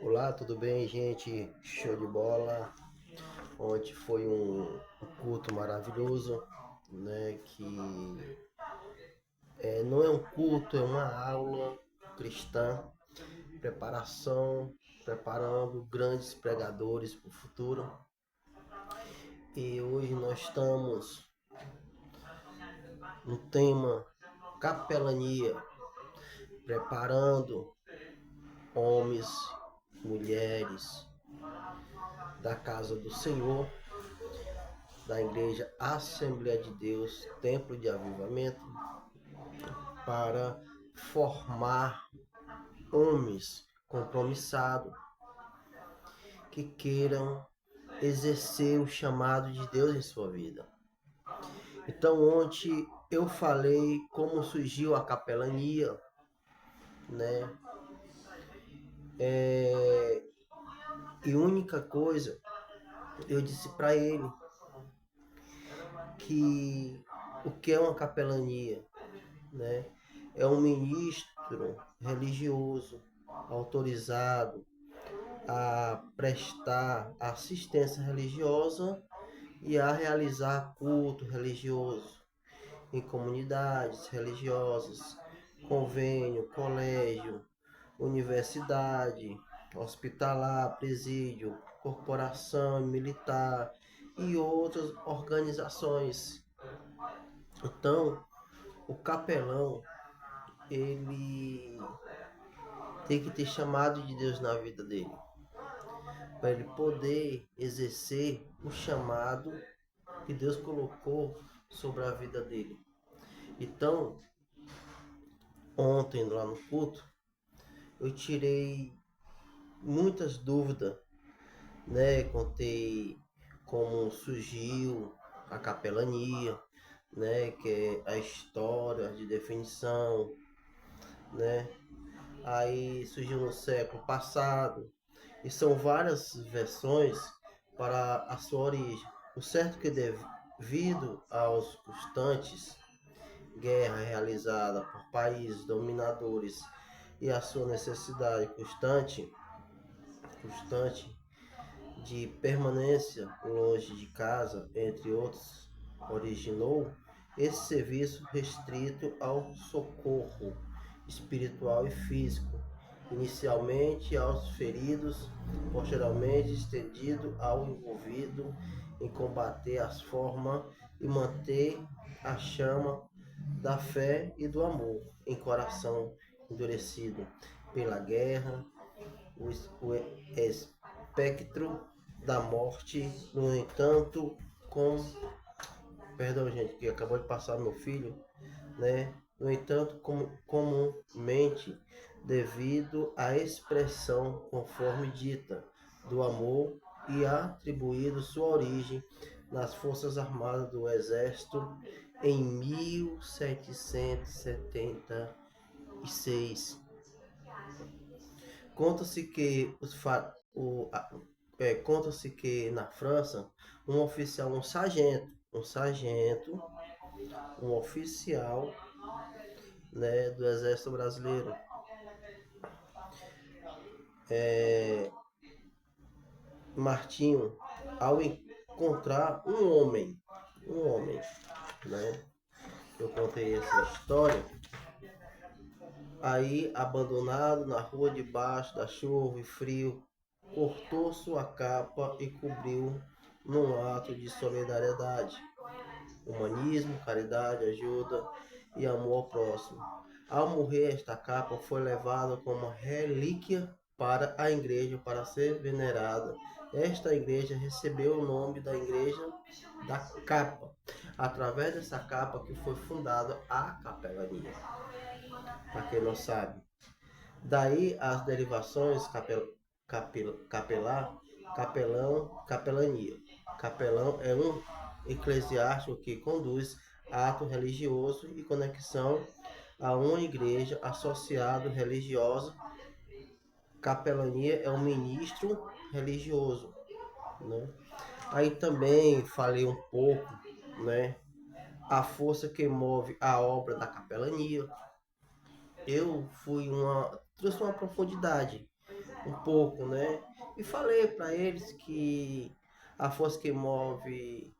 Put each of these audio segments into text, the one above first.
Olá, tudo bem, gente? Show de bola. Ontem foi um culto maravilhoso, né? Não é um culto, é uma aula cristã, preparação, preparando grandes pregadores para o futuro. E hoje nós estamos no tema capelania, preparando homens, mulheres da casa do Senhor, da Igreja Assembleia de Deus, Templo de Avivamento, para formar homens compromissados que queiram exercer o chamado de Deus em sua vida. Então, ontem eu falei como surgiu a capelania, né? E única coisa, eu disse para ele que o que é uma capelania, né? É um ministro religioso autorizado a prestar assistência religiosa e a realizar culto religioso em comunidades religiosas, convênio, colégio, universidade, hospitalar, presídio, corporação militar e outras organizações. Então, o capelão, ele tem que ter chamado de Deus na vida dele, para ele poder exercer o chamado que Deus colocou sobre a vida dele. Então, ontem lá no culto, eu tirei muitas dúvidas, né? Contei como surgiu a capelania, né? Que é a história de definição, né? Aí surgiu no século passado e são várias versões para a sua origem. O certo é que devido aos constantes guerra realizada por países dominadores e a sua necessidade constante de permanência longe de casa, entre outros, originou esse serviço restrito ao socorro espiritual e físico, inicialmente aos feridos, posteriormente estendido ao envolvido em combater as formas e manter a chama da fé e do amor em coração endurecido pela guerra, o espectro da morte, no entanto, com perdão, gente, que acabou de passar meu filho, né? No entanto, comumente, devido à expressão conforme dita do amor e atribuído sua origem nas Forças Armadas do Exército em 1776. Conta-se que conta-se que na França um oficial, um oficial, né, do Exército Brasileiro, Martinho, ao encontrar um homem, né? Eu contei essa história. Aí, abandonado na rua debaixo da chuva e frio, cortou sua capa e cobriu num ato de solidariedade, humanismo, caridade, ajuda e amor ao próximo. Ao morrer, esta capa foi levada como relíquia para a igreja para ser venerada. Esta igreja recebeu o nome da Igreja da Capa, através dessa capa que foi fundada a capelania. Para quem não sabe, daí as derivações capelar, capelão, capelania. Capelão é um eclesiástico que conduz ato religioso e conexão a uma igreja associado religiosa. Capelania é um ministro religioso, né? Aí também falei um pouco, né? A força que move a obra da capelania. Eu trouxe uma profundidade um pouco, né? E falei para eles que a força que move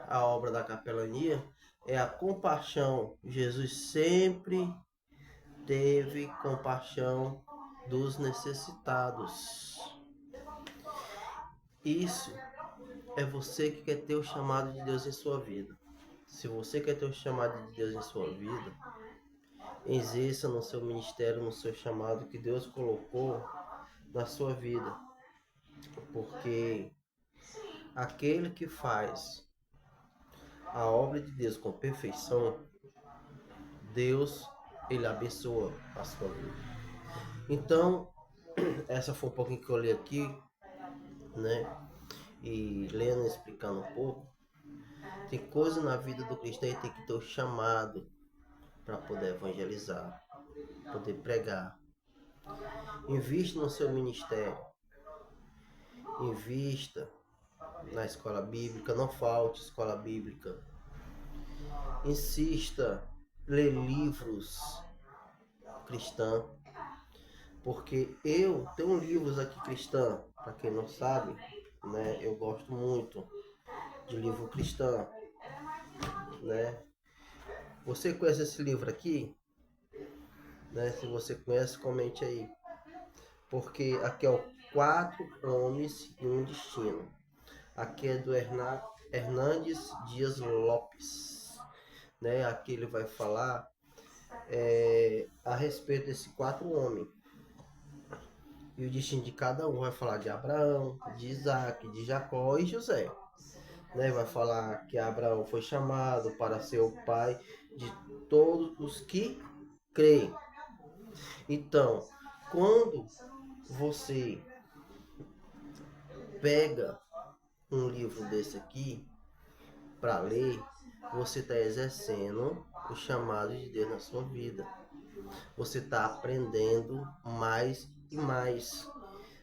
a obra da capelania é a compaixão. Jesus sempre teve compaixão dos necessitados. Isso é você que quer ter o chamado de Deus em sua vida. Se você quer ter o chamado de Deus em sua vida, exerça no seu ministério, no seu chamado que Deus colocou na sua vida. Porque aquele que faz a obra de Deus com perfeição, Deus, ele abençoa a sua vida. Então, essa foi um pouquinho que eu li aqui, né? E lendo, explicando um pouco. Tem coisa na vida do cristão que tem que ter o chamado para poder evangelizar, poder pregar. Invista no seu ministério. Invista na escola bíblica, não falte escola bíblica. Insista, ler livros cristãos, porque eu tenho livros aqui cristãos, para quem não sabe, né? Eu gosto muito de livro cristão, né? Você conhece esse livro aqui? Né? Se você conhece, comente aí. Porque aqui é o Quatro Homens e um Destino. Aqui é do Hernandes Dias Lopes. Né? Aqui ele vai falar a respeito desses quatro homens. E o destino de cada um vai falar de Abraão, de Isaac, de Jacó e José. Né? Vai falar que Abraão foi chamado para ser o pai de todos os que creem. Então, quando você pega um livro desse aqui para ler, você está exercendo o chamado de Deus na sua vida. Você está aprendendo mais e mais,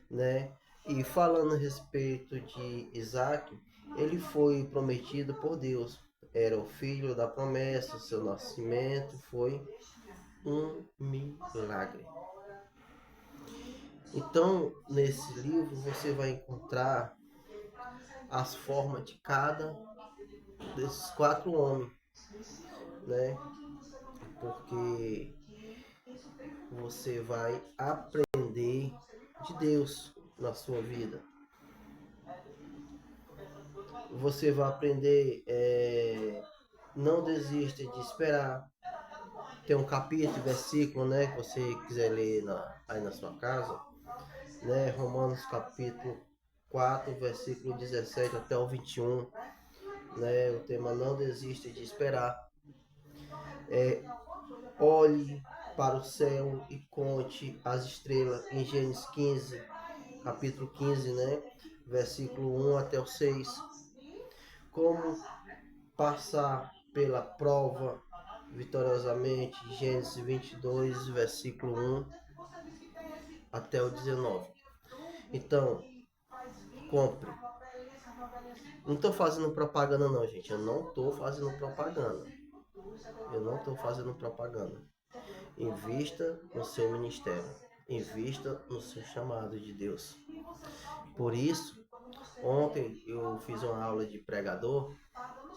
né? E falando a respeito de Isaac, ele foi prometido por Deus. Era o filho da promessa, seu nascimento foi um milagre. Então, nesse livro você vai encontrar as formas de cada desses quatro homens, né? Porque você vai aprender de Deus na sua vida. Você vai aprender, não desista de esperar. Tem um capítulo, versículo, né? Que você quiser ler aí na sua casa, né? Romanos capítulo 4, versículo 17 até o 21, né? O tema não desista de esperar. Olhe para o céu e conte as estrelas em Gênesis 15, capítulo 15, né? Versículo 1 até o 6. Como passar pela prova vitoriosamente, Gênesis 22, versículo 1 até o 19. Então, compre. Não estou fazendo propaganda não, gente. Eu não estou fazendo propaganda. Eu não estou fazendo propaganda. Invista no seu ministério. Invista no seu chamado de Deus. Por isso, ontem eu fiz uma aula de pregador,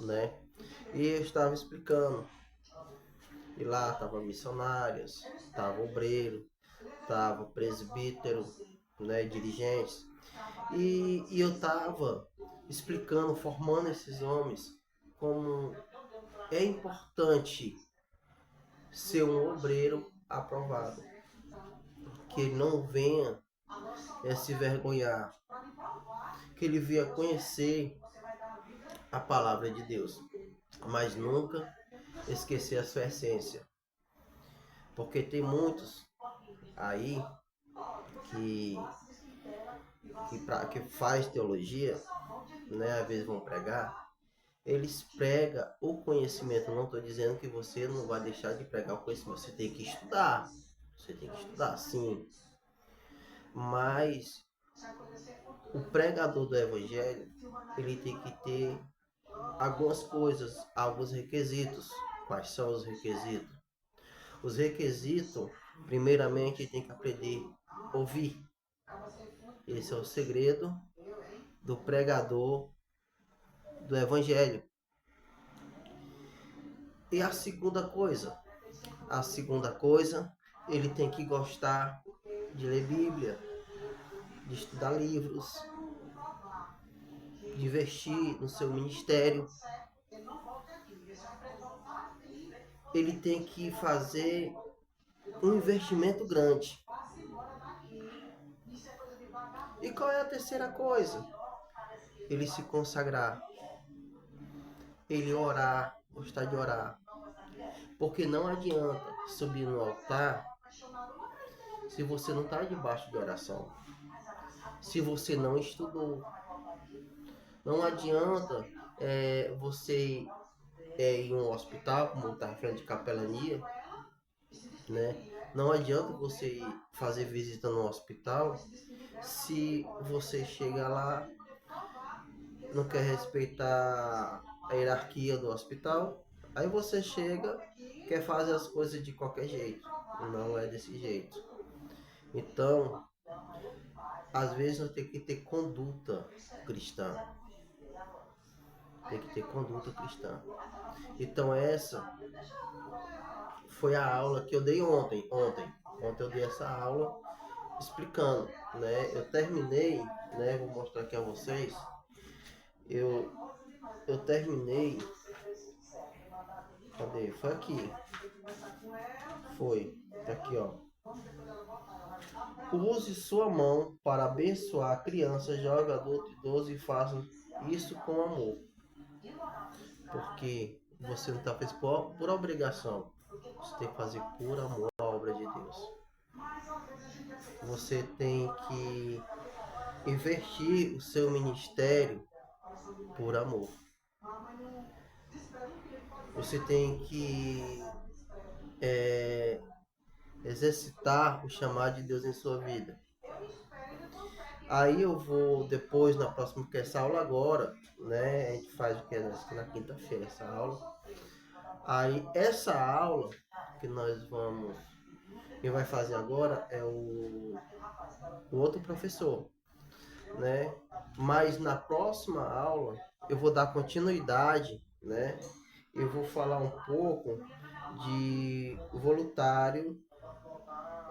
né? E eu estava explicando. E lá tava missionários, tava obreiro, tava presbítero, né, dirigentes. E eu tava explicando, formando esses homens como é importante ser um obreiro aprovado, que ele não venha se vergonhar, que ele venha conhecer a palavra de Deus, mas nunca esquecer a sua essência, porque tem muitos aí que que faz teologia, né, às vezes vão pregar, eles pregam o conhecimento. Não estou dizendo que você não vai deixar de pregar o conhecimento, você tem que estudar, sim, mas o pregador do evangelho, ele tem que ter algumas coisas, alguns requisitos. Quais são os requisitos? Os requisitos, primeiramente, ele tem que aprender a ouvir. Esse é o segredo do pregador do Evangelho. E a segunda coisa, ele tem que gostar de ler Bíblia, de estudar livros, de investir no seu ministério. Ele tem que fazer um investimento grande. E qual é a terceira coisa? Ele se consagrar. Ele orar, gostar de orar. Porque não adianta subir no altar se você não está debaixo de oração. Se você não estudou. Não adianta você ir em um hospital, como está falando de capelania, né? Não adianta você ir fazer visita no hospital se você chega lá, não quer respeitar a hierarquia do hospital, aí você chega, quer fazer as coisas de qualquer jeito. Não é desse jeito. Então, às vezes nós temos que ter conduta cristã. Tem que ter conduta cristã. Então essa foi a aula que eu dei ontem. Ontem eu dei essa aula explicando, né? Eu terminei, né? Vou mostrar aqui a vocês. Eu terminei. Cadê? Foi aqui. Foi. Aqui, ó. Use sua mão para abençoar crianças, jovens, adultos, idosos e faça isso com amor. Porque você não está fazendo por obrigação. Você tem que fazer por amor à obra de Deus. Você tem que investir o seu ministério por amor. Você tem que exercitar o chamado de Deus em sua vida. Aí eu vou depois, na próxima, que essa aula agora, né? A gente faz o que na quinta-feira, essa aula. Aí essa aula que quem vai fazer agora é o outro professor, né? Mas na próxima aula eu vou dar continuidade, né? Eu vou falar um pouco de voluntário,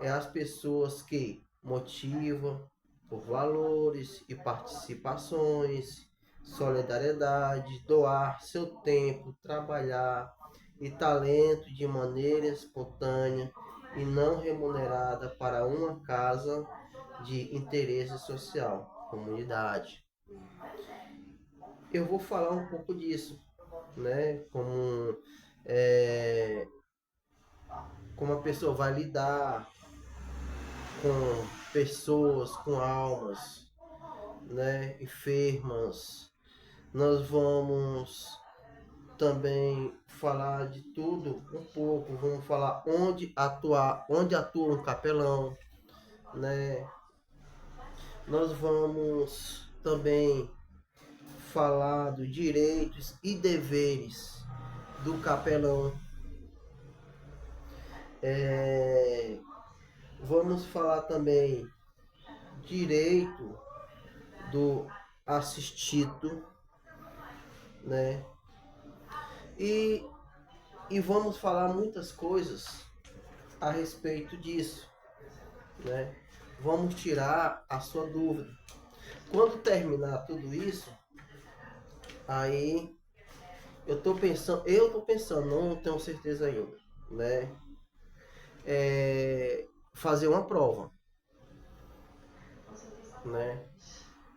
as pessoas que motivam por valores e participações, solidariedade, doar seu tempo, trabalhar e talento de maneira espontânea e não remunerada para uma causa de interesse social, comunidade. Eu vou falar um pouco disso, né? Como a pessoa vai lidar com pessoas, com almas, né, enfermas. Nós vamos também falar de tudo um pouco. Vamos falar onde atua um capelão, né? Nós vamos também falar dos direitos e deveres do capelão. Vamos falar também direito do assistido, né? E vamos falar muitas coisas a respeito disso, né? Vamos tirar a sua dúvida. Quando terminar tudo isso, aí eu tô pensando, não tenho certeza ainda, né? Fazer uma prova, né?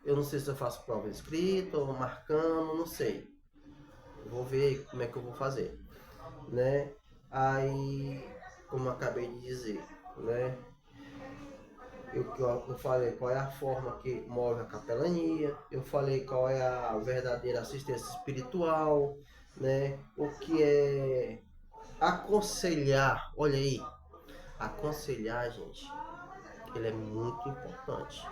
Eu não sei se eu faço prova escrita ou marcando, não sei. Eu vou ver como é que eu vou fazer, né? Aí, como eu acabei de dizer, né? Eu falei qual é a forma que move a capelania, eu falei qual é a verdadeira assistência espiritual, né? O que é aconselhar, olha aí, aconselhar, gente, ele é muito importante.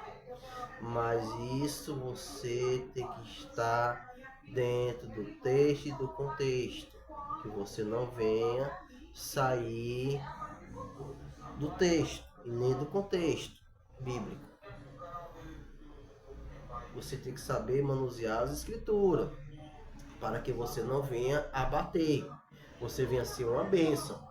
Mas isso você tem que estar dentro do texto e do contexto, que você não venha sair do texto e nem do contexto bíblico, Você tem que saber manusear as escrituras, para que você não venha abater, você venha ser uma bênção.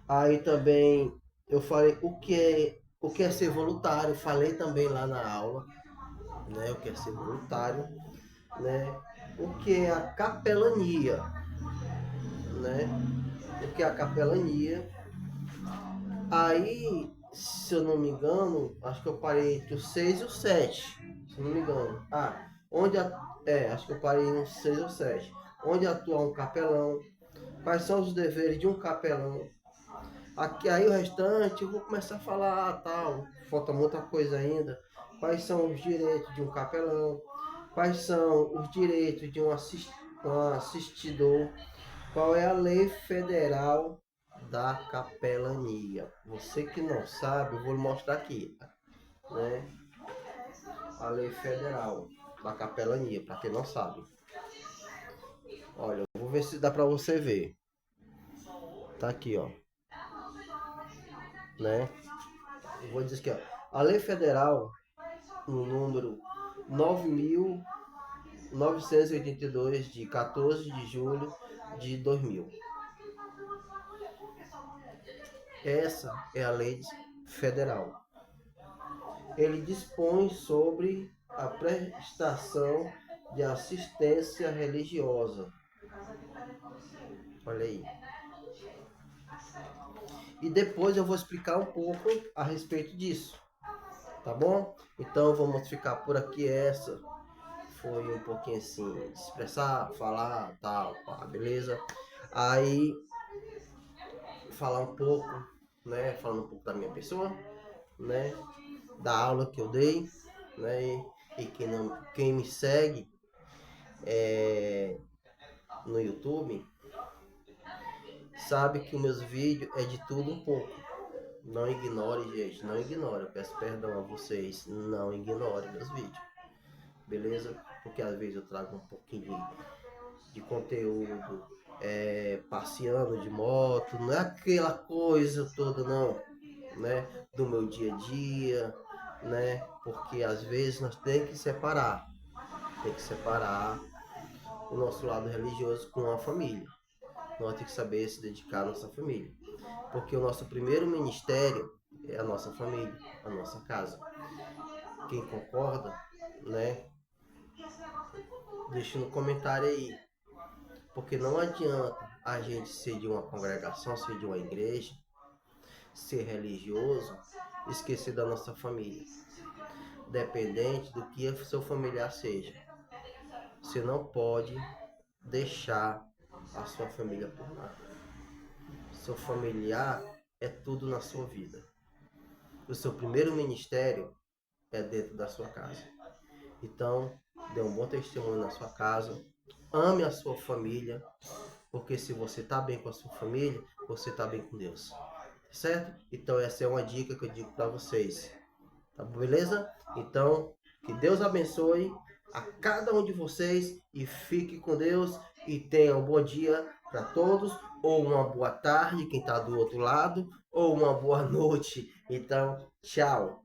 Aí também eu falei o que é ser voluntário, falei também lá na aula, né? O que é ser voluntário, né? O que é a capelania, né? O que é a capelania. Aí, se eu não me engano, acho que eu parei entre o 6 e o 7, se eu não me engano. Acho que eu parei no 6 ou 7. Onde atua um capelão, quais são os deveres de um capelão. Aqui, aí o restante eu vou começar a falar, tal, falta muita coisa ainda. Quais são os direitos de um capelão, quais são os direitos de um assistidor, qual é a lei federal da capelania. Você que não sabe, eu vou lhe mostrar aqui, né? A lei federal da capelania, para quem não sabe. Olha, eu vou ver se dá para você ver. Tá aqui, ó, né? Eu vou dizer aqui, ó. A lei federal, no número 9.982, de 14 de julho de 2000. Essa é a lei federal. Ele dispõe sobre a prestação de assistência religiosa. Olha aí. E depois eu vou explicar um pouco a respeito disso. Tá bom? Então vamos ficar por aqui. Essa foi um pouquinho assim, expressar, falar, tal, beleza? Aí falar um pouco, né? Falando um pouco da minha pessoa, né? Da aula que eu dei, né? E quem me segue no YouTube sabe que os meus vídeos é de tudo um pouco. Não ignore, gente, não ignore. Eu peço perdão a vocês, não ignore meus vídeos, beleza? Porque às vezes eu trago um pouquinho de conteúdo, passeando de moto, não é aquela coisa toda não, né? Do meu dia a dia, né? Porque às vezes nós temos que separar, o nosso lado religioso com a família. Nós temos que saber se dedicar à nossa família. Porque o nosso primeiro ministério é a nossa família, a nossa casa. Quem concorda, né? Deixa no comentário aí. Porque não adianta a gente ser de uma congregação, ser de uma igreja, ser religioso, esquecer da nossa família. Dependente do que o seu familiar seja. Você não pode deixar a sua família por nada. Seu familiar é tudo na sua vida. O seu primeiro ministério é dentro da sua casa. Então, dê um bom testemunho na sua casa. Ame a sua família. Porque se você está bem com a sua família, você está bem com Deus. Certo? Então essa é uma dica que eu digo para vocês. Tá bom, beleza? Então, que Deus abençoe a cada um de vocês e fique com Deus e tenha um bom dia para todos, ou uma boa tarde, quem está do outro lado, ou uma boa noite. Então, tchau.